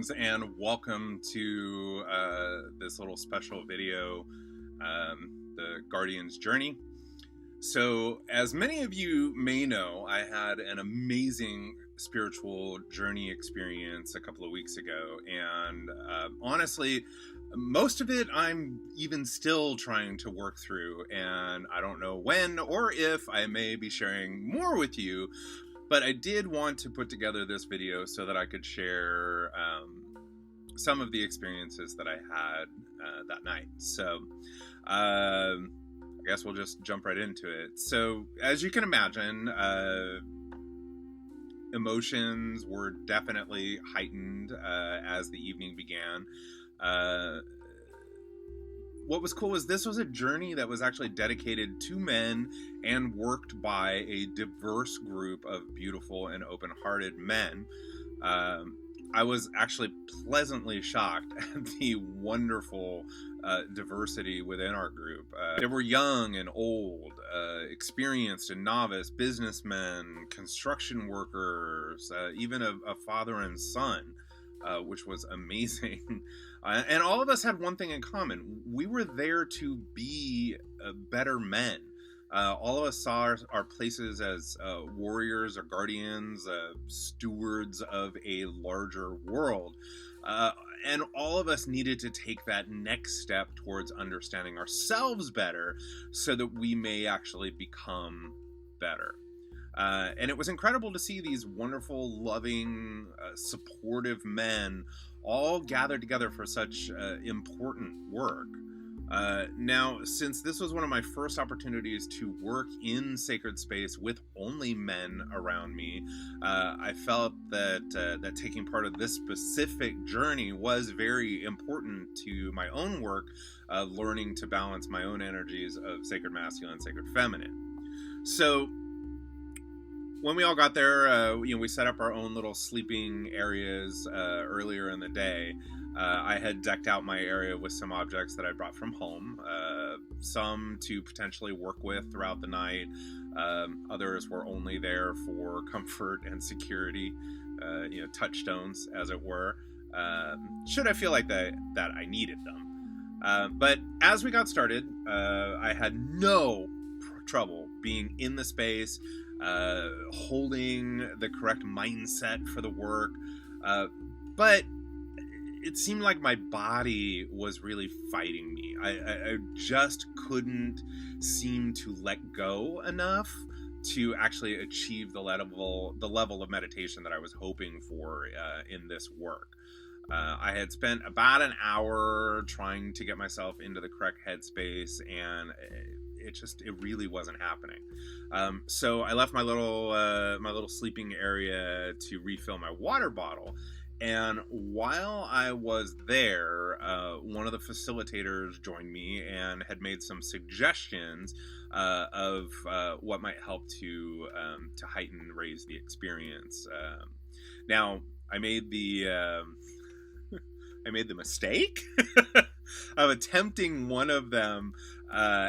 Greetings and welcome to this little special video, the Guardian's Journey. So, as many of you may know, I had an amazing spiritual journey experience a couple of weeks ago, and honestly, most of it I'm even still trying to work through, and I don't know when or if I may be sharing more with you. But I did want to put together this video so that I could share some of the experiences that I had that night. So I guess we'll just jump right into it. So as you can imagine, emotions were definitely heightened as the evening began. What was cool was this was a journey that was actually dedicated to men and worked by a diverse group of beautiful and open-hearted men. I was actually pleasantly shocked at the wonderful diversity within our group. There were young and old, experienced and novice, businessmen, construction workers, even a father and son. Which was amazing. And all of us had one thing in common. We were there to be better men. All of us saw our places as warriors or guardians, stewards of a larger world. And all of us needed to take that next step towards understanding ourselves better so that we may actually become better. And it was incredible to see these wonderful, loving, supportive men all gathered together for such important work. Now, since this was one of my first opportunities to work in sacred space with only men around me, I felt that taking part of this specific journey was very important to my own work, learning to balance my own energies of sacred masculine, sacred feminine. So when we all got there, we set up our own little sleeping areas earlier in the day. I had decked out my area with some objects that I brought from home, some to potentially work with throughout the night. Others were only there for comfort and security, touchstones, as it were, should I feel like that I needed them. But as we got started, I had no trouble being in the space, holding the correct mindset for the work, but it seemed like my body was really fighting me. I just couldn't seem to let go enough to actually achieve the level of meditation that I was hoping for in this work. I had spent about an hour trying to get myself into the correct headspace, and it really wasn't happening. So I left my little sleeping area to refill my water bottle. And while I was there, one of the facilitators joined me and had made some suggestions of what might help to heighten and raise the experience. Now, I made the mistake of attempting one of them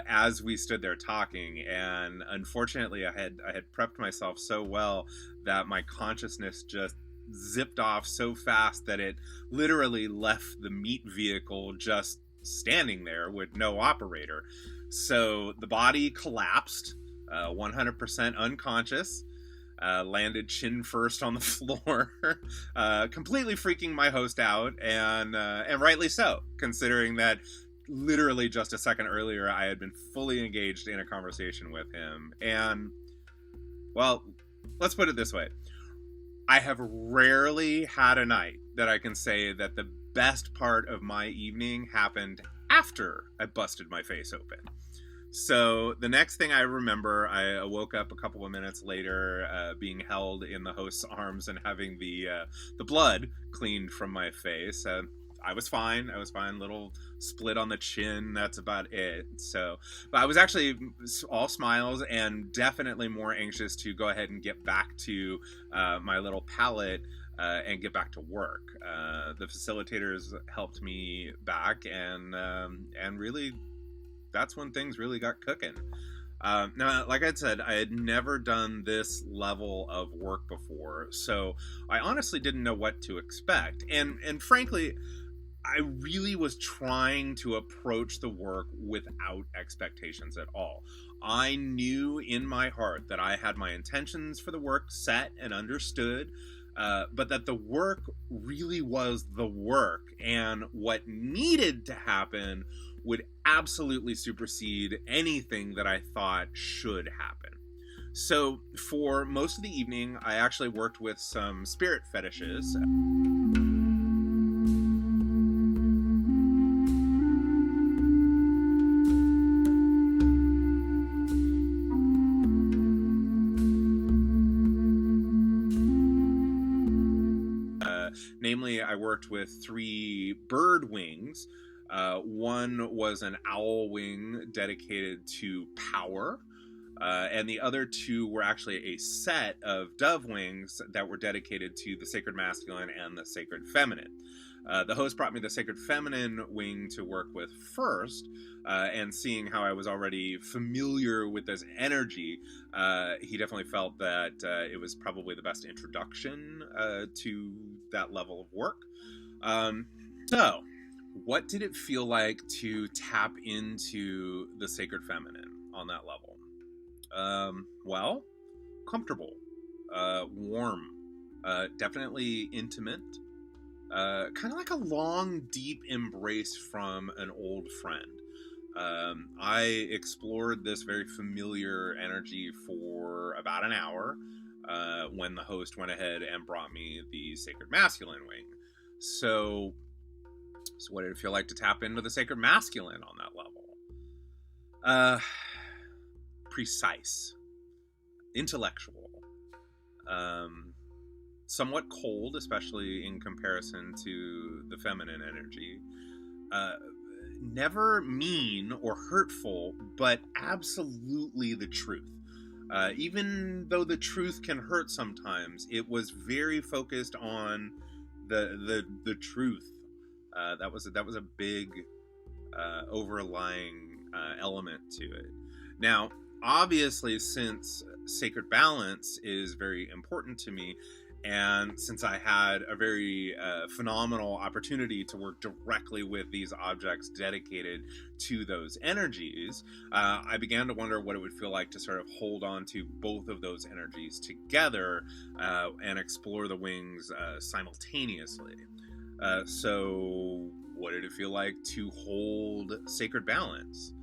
as we stood there talking, and unfortunately I had prepped myself so well that my consciousness just zipped off so fast that it literally left the meat vehicle just standing there with no operator. So the body collapsed, 100% unconscious, landed chin first on the floor, completely freaking my host out, and rightly so, considering that literally just a second earlier I had been fully engaged in a conversation with him. And, well, let's put it this way. I have rarely had a night that I can say that the best part of my evening happened after I busted my face open. So the next thing I remember, I woke up a couple of minutes later, being held in the host's arms and having the blood cleaned from my face. I was fine. Little split on the chin. That's about it. So, but I was actually all smiles and definitely more anxious to go ahead and get back to my little pallet and get back to work. The facilitators helped me back, and really, that's when things really got cooking. Now, like I said, I had never done this level of work before, so I honestly didn't know what to expect. And frankly, I really was trying to approach the work without expectations at all. I knew in my heart that I had my intentions for the work set and understood, but that the work really was the work, and what needed to happen would absolutely supersede anything that I thought should happen. So, for most of the evening, I actually worked with some spirit fetishes. Namely, I worked with 3 bird wings. One was an owl wing dedicated to power, and the other 2 were actually a set of dove wings that were dedicated to the sacred masculine and the sacred feminine. The host brought me the sacred feminine wing to work with first, and seeing how I was already familiar with this energy, he definitely felt that it was probably the best introduction to that level of work. So, what did it feel like to tap into the sacred feminine on that level? Well, comfortable, warm, definitely intimate. Kind of like a long, deep embrace from an old friend. I explored this very familiar energy for about an hour when the host went ahead and brought me the sacred masculine wing. So what did it feel like to tap into the sacred masculine on that level? Precise, intellectual, somewhat cold, especially in comparison to the feminine energy. Never mean or hurtful, but absolutely the truth. Even though the truth can hurt sometimes, it was very focused on the truth. That was a big overlying element to it. Now, obviously, since sacred balance is very important to me, and since I had a very phenomenal opportunity to work directly with these objects dedicated to those energies, I began to wonder what it would feel like to sort of hold on to both of those energies together and explore the wings simultaneously. So what did it feel like to hold sacred balance?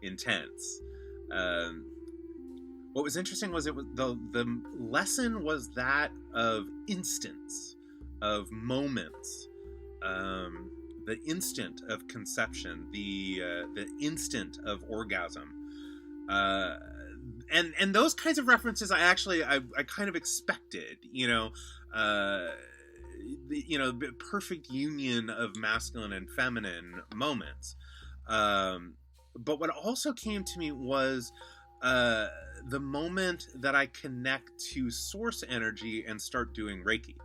Intense. What was interesting was the lesson was that of instants, of moments, the instant of conception, the instant of orgasm, and those kinds of references I kind of expected, the perfect union of masculine and feminine moments. But what also came to me was the moment that I connect to source energy and start doing Reiki.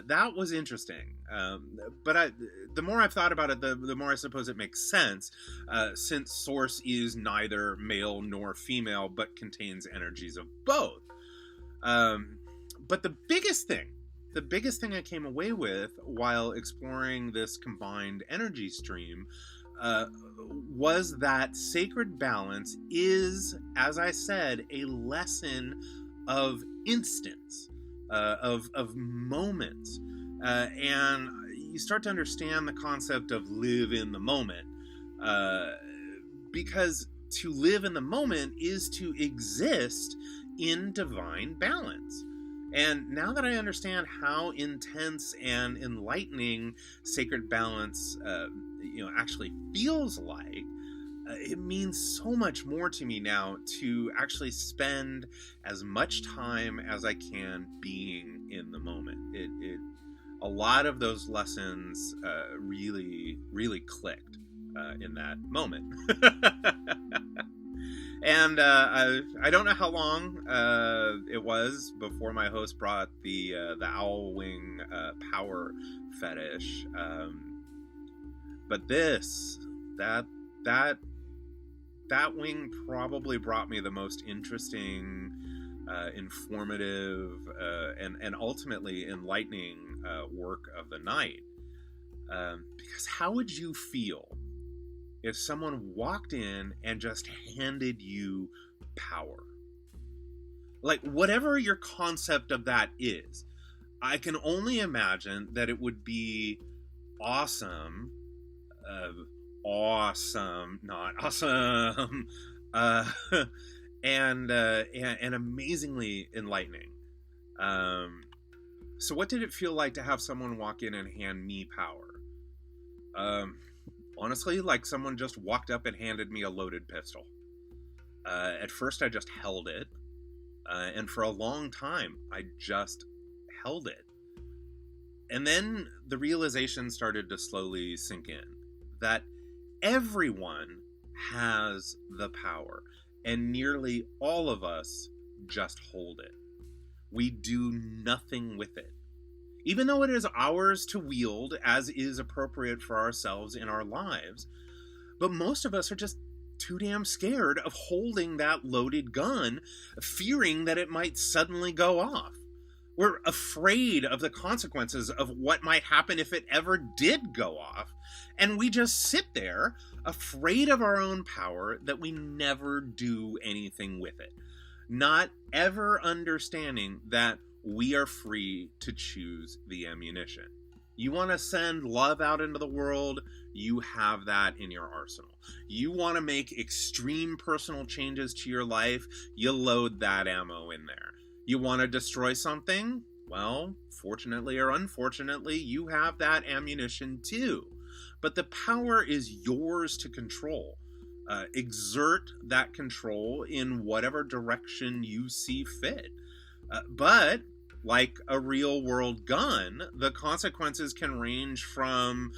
That was interesting. But the more I've thought about it, the more I suppose it makes sense, since source is neither male nor female, but contains energies of both. But the biggest thing I came away with while exploring this combined energy stream was that sacred balance is, as I said, a lesson of instants, of moments, and you start to understand the concept of live in the moment, because to live in the moment is to exist in divine balance. And now that I understand how intense and enlightening sacred balance actually feels like, it means so much more to me now to actually spend as much time as I can being in the moment. A lot of those lessons really, really clicked in that moment. And I don't know how long it was before my host brought the owl wing power fetish, but that that wing probably brought me the most interesting, informative, and ultimately enlightening work of the night. Because how would you feel if someone walked in and just handed you power? Like, whatever your concept of that is, I can only imagine that it would be awesome, not awesome, uh, and amazingly enlightening. So what did it feel like to have someone walk in and hand me power? Honestly, like someone just walked up and handed me a loaded pistol. At first I just held it, and for a long time I just held it. And then the realization started to slowly sink in that everyone has the power, and nearly all of us just hold it. We do nothing with it, even though it is ours to wield as is appropriate for ourselves in our lives. But most of us are just too damn scared of holding that loaded gun, fearing that it might suddenly go off. We're afraid of the consequences of what might happen if it ever did go off. And we just sit there, afraid of our own power, that we never do anything with it. Not ever understanding that we are free to choose the ammunition. You want to send love out into the world, you have that in your arsenal. You want to make extreme personal changes to your life, you load that ammo in there. You want to destroy something? Well, fortunately or unfortunately, you have that ammunition too. But the power is yours to control. Exert that control in whatever direction you see fit. But, like a real world gun, the consequences can range from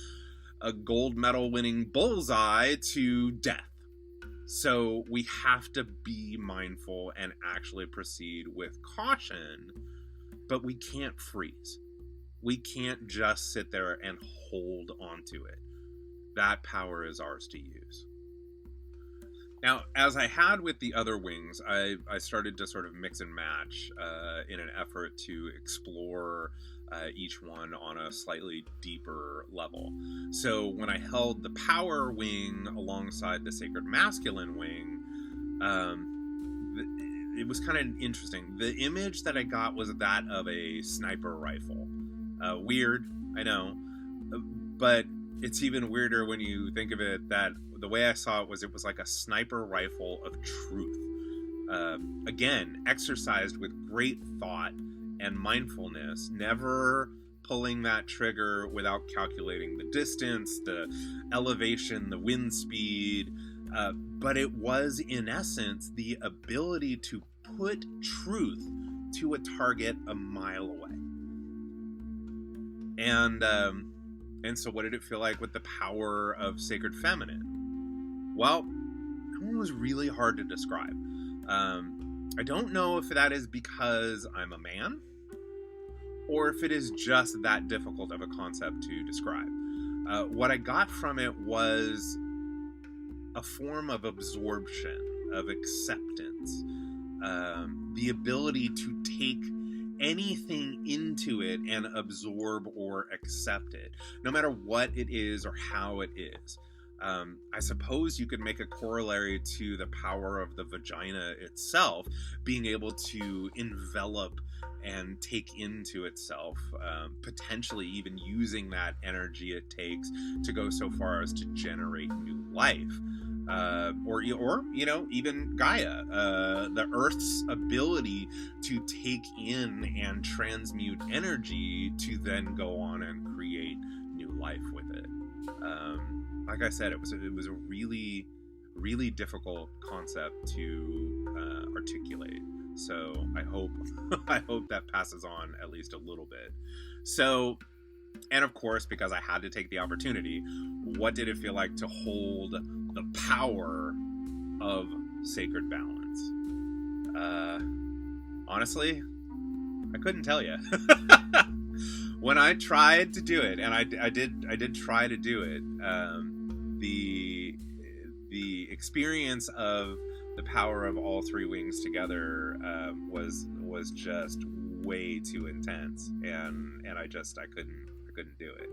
a gold medal winning bullseye to death. So we have to be mindful and actually proceed with caution, but we can't freeze. We can't just sit there and hold onto it. That power is ours to use. Now, as I had with the other wings, I started to sort of mix and match in an effort to explore each one on a slightly deeper level. So when I held the power wing alongside the sacred masculine wing, it was kind of interesting. The image that I got was that of a sniper rifle. Weird, I know, but it's even weirder when you think of it that the way I saw it was like a sniper rifle of truth. Again, exercised with great thought and mindfulness, never pulling that trigger without calculating the distance, the elevation, the wind speed. But it was, in essence, the ability to put truth to a target a mile away. And so what did it feel like with the power of sacred feminine? Well, that one was really hard to describe. I don't know if that is because I'm a man, or if it is just that difficult of a concept to describe. What I got from it was a form of absorption, of acceptance, the ability to take anything into it and absorb or accept it, no matter what it is or how it is. I suppose you could make a corollary to the power of the vagina itself, being able to envelop and take into itself, potentially even using that energy it takes to go so far as to generate new life. Or even Gaia, the Earth's ability to take in and transmute energy to then go on and create new life with it. Like I said, it was a really, really difficult concept to articulate. So I hope that passes on at least a little bit. So, and of course, because I had to take the opportunity, what did it feel like to hold the power of sacred balance? Honestly, I couldn't tell you. When I tried to do it, and I did try to do it, the experience of the power of all three wings together was just way too intense, and I couldn't do it.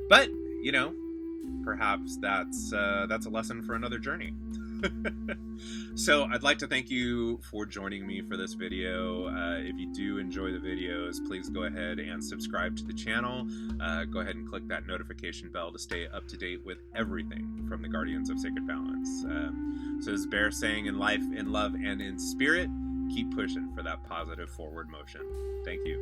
But perhaps that's a lesson for another journey. So I'd like to thank you for joining me for this video. If you do enjoy the videos, please go ahead and subscribe to the channel. Go ahead and click that notification bell to stay up to date with everything from the Guardians of Sacred Balance. So as Bear saying, in life, in love, and in spirit, keep pushing for that positive forward motion. Thank you.